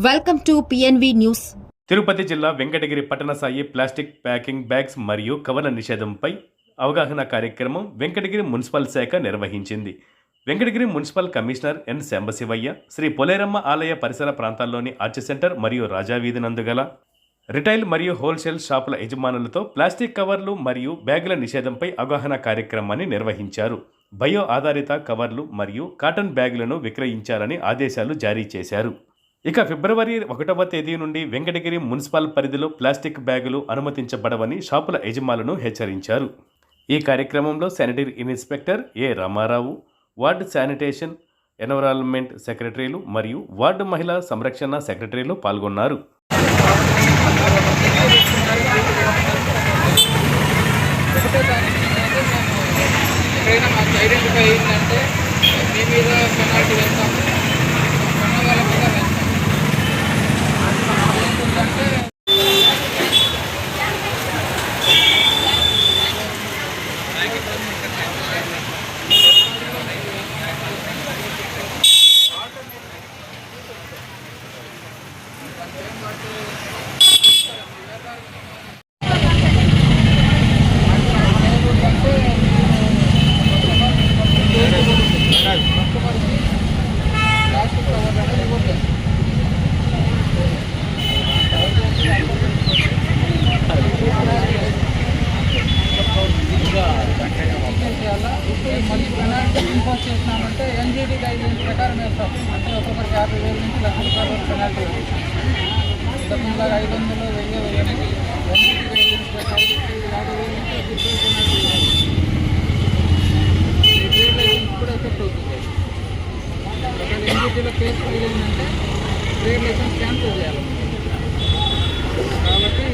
Welcome to PNV news. Tirupati జిల్లా వెంకటగిరి పట్టణ Sai plastic packing bags మరియు కవర్ల నిషేధంపై అవగాహన కార్యక్రమం వెంకటగిరి మున్సిపల్ శాఖ నిర్వహించింది. Venkatagiri municipal commissioner N Sambasivaiah Shri Poleramma ఆలయ పరిసర ప్రాంతాల్లోని ఆర్చ్ సెంటర్ మరియు రాజావీధి నందుగల రిటైల్ మరియు హోల్సేల్ షాపుల యజమానులతో ప్లాస్టిక్ కవర్లు మరియు బ్యాగుల నిషేధంపై అవగాహన కార్యక్రమాన్ని నిర్వహించారు. బయో ఆధారిత కవర్లు మరియు కాటన్ బ్యాగులను విక్రయించాలని ఆదేశాలు జారీ చేశారు. ఇక ఫిబ్రవరి 1వ తేదీ నుండి వెంకటగిరి మున్సిపల్ పరిధిలో ప్లాస్టిక్ బ్యాగులు అనుమతించబడవని షాపుల యజమానులను హెచ్చరించారు. ఈ కార్యక్రమంలో శానిటరీ ఇన్స్పెక్టర్ ఏ రామారావు, వార్డు శానిటేషన్ ఎన్విరాన్మెంట్ సెక్రటరీలు మరియు వార్డు మహిళా సంరక్షణ సెక్రటరీలు పాల్గొన్నారు. ఐడెంటిఫై అయిందంటే మీ మీద పెనాల్టీ వేస్తాము, కొన్న వాళ్ళ మీద వేస్తాము. ఏంటంటే మళ్ళీ పెనాల్టీ ఇంపోజ్ చేసినామంటే NGT గైడ్లైన్స్ ప్రకారం వేస్తాం. అంటే ఒక్కొక్కరికి 50,000 నుంచి ₹1,00,000 వరకు పెనాల్టీ వస్తుంది. ఇంతకుముందు 500, 1000 వేయని NGT గైడ్లైన్స్ ప్రకారం 50,000 నుంచి ఇప్పుడు ఎఫెక్ట్ అవుతుంది. ఒకవేళ NGTలో కేసు అయిందంటే ట్రేడ్ లైసెన్స్ క్యాన్సిల్ చేయాలి. కాబట్టి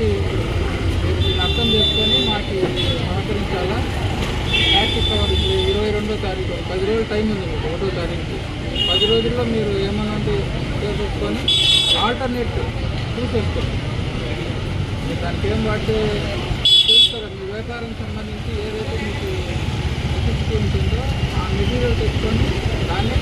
దీన్ని అర్థం చేసుకొని మాకు సహకరించాలా. ప్లాస్టిక్ కవర్ 22వ తారీఖు 10 రోజులు టైం ఉంది మీకు. 1వ తారీఖు 10 రోజుల్లో మీరు ఏమన్నా చేసుకొని ఆల్టర్నేట్ చూసేసుకోండి. మీరు దానికి ఏం వాడితే చూస్తారు. మీ వ్యాపారానికి సంబంధించి ఏదైతే మీకు నెసెసిటీ ఉంటుందో ఆ మెటీరియల్ తెచ్చుకొని దాన్నే